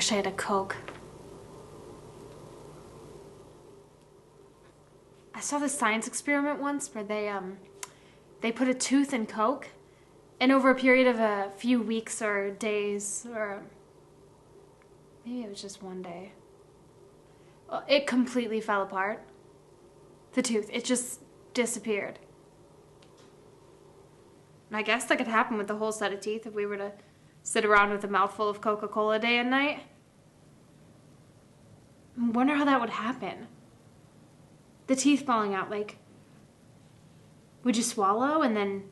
wish I had a Coke. I saw this science experiment once where they put a tooth in Coke, and over a period of a few weeks or days, or maybe it was just one day, it completely fell apart. The tooth, it just disappeared. And I guess that could happen with the whole set of teeth if we were to sit around with a mouthful of Coca-Cola day and night. I wonder how that would happen. The teeth falling out, like, would you swallow and then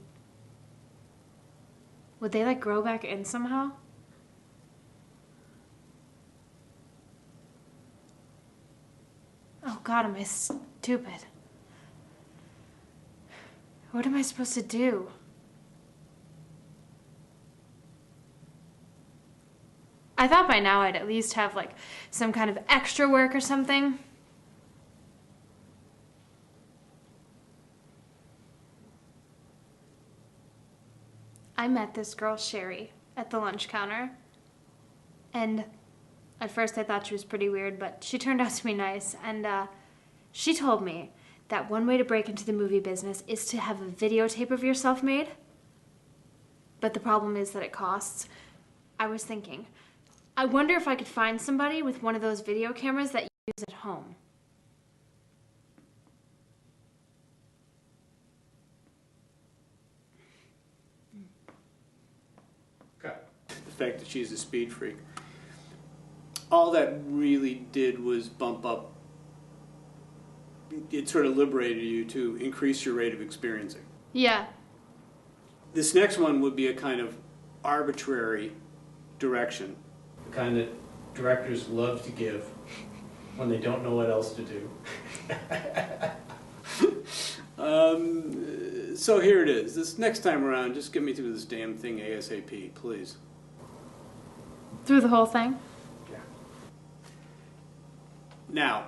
would they like grow back in somehow? Oh God, am I stupid? What am I supposed to do? I thought by now I'd at least have like some kind of extra work or something. I met this girl, Sherry, at the lunch counter. And at first I thought she was pretty weird, but she turned out to be nice. And she told me that one way to break into the movie business is to have a videotape of yourself made. But the problem is that it costs. I was thinking, I wonder if I could find somebody with one of those video cameras that you use at home. The fact that she's a speed freak. All that really did was bump up, it sort of liberated you to increase your rate of experiencing. Yeah. This next one would be a kind of arbitrary direction. The kind that directors love to give when they don't know what else to do. So here it is. This next time around, just get me through this damn thing ASAP, please. Through the whole thing? Yeah. Now,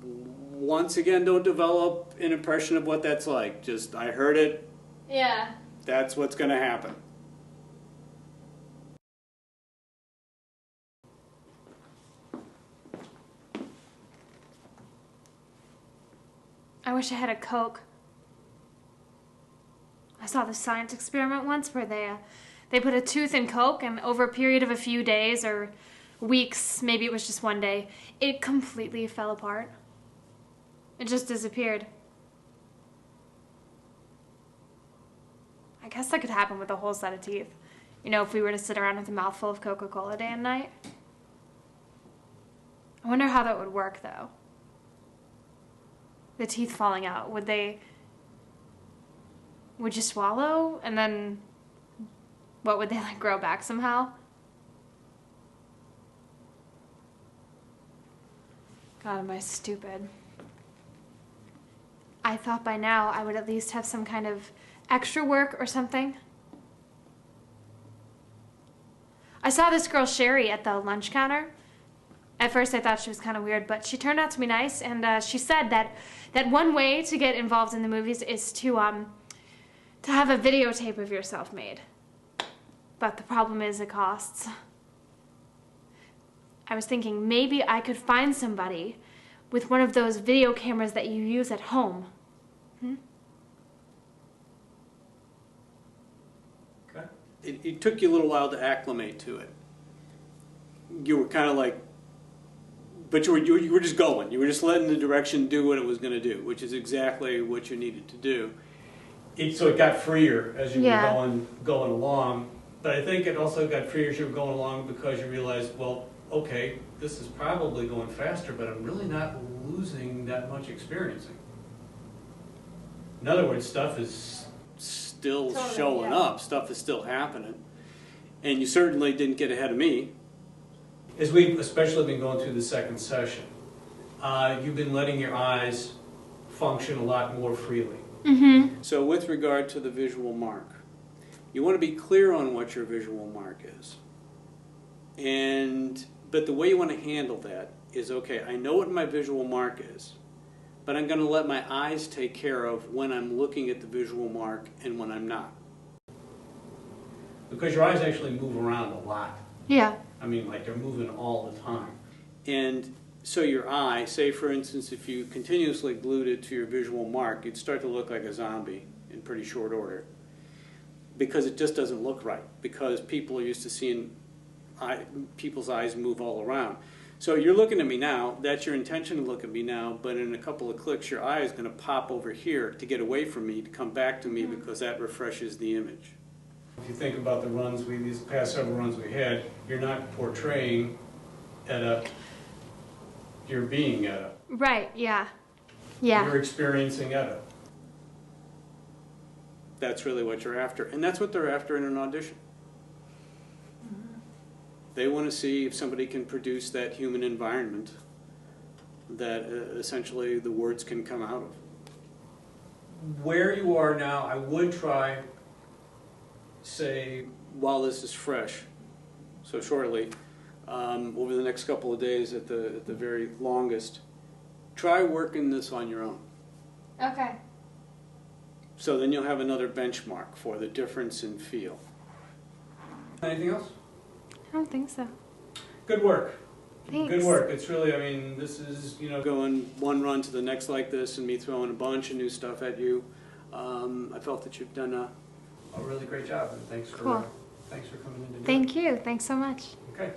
once again, don't develop an impression of what that's like. Just, I heard it. Yeah. That's what's going to happen. I wish I had a Coke. I saw this science experiment once where they put a tooth in Coke, and over a period of a few days or weeks, maybe it was just one day, it completely fell apart. It just disappeared. I guess that could happen with a whole set of teeth. You know, if we were to sit around with a mouthful of Coca-Cola day and night. I wonder how that would work, though. The teeth falling out, would you swallow and then what, would they like grow back somehow? God, am I stupid. I thought by now I would at least have some kind of extra work or something. I saw this girl Sherry at the lunch counter. At first I thought she was kind of weird, but she turned out to be nice, and she said that one way to get involved in the movies is to have a videotape of yourself made. But the problem is it costs. I was thinking maybe I could find somebody with one of those video cameras that you use at home. Okay. It took you a little while to acclimate to it. You were kind of like, but you were just going. You were just letting the direction do what it was going to do, which is exactly what you needed to do. So it got freer as you were going along. But I think it also got freer as you were going along because you realized, well, okay, this is probably going faster, but I'm really not losing that much experiencing. In other words, stuff is still showing up. Stuff is still happening. And you certainly didn't get ahead of me. As we've especially been going through the second session, you've been letting your eyes function a lot more freely. Mm-hmm. So with regard to the visual mark, you want to be clear on what your visual mark is. But the way you want to handle that is, okay, I know what my visual mark is, but I'm going to let my eyes take care of when I'm looking at the visual mark and when I'm not. Because your eyes actually move around a lot. Yeah. I mean, like they're moving all the time. And so your eye, say for instance, if you continuously glued it to your visual mark, you'd start to look like a zombie in pretty short order. Because it just doesn't look right. Because people are used to seeing people's eyes move all around. So you're looking at me now, that's your intention to look at me now, but in a couple of clicks your eye is going to pop over here to get away from me, to come back to me, because that refreshes the image. If you think about the runs, these past several runs we had, you're not portraying Etta, you're being Etta. Right, yeah. Yeah. You're experiencing Etta. That's really what you're after, and that's what they're after in an audition. They want to see if somebody can produce that human environment that essentially the words can come out of. Where you are now, I would try, say, while this is fresh, so shortly, over the next couple of days at the very longest, try working this on your own. Okay. So then you'll have another benchmark for the difference in feel. Anything else? I don't think so. Good work. Thanks. Good work. It's really, I mean, this is, you know, going one run to the next like this and me throwing a bunch of new stuff at you. I felt that you've done a really great job, and thanks for Cool. thanks for coming in to do it. Thank you. Thanks so much. Okay.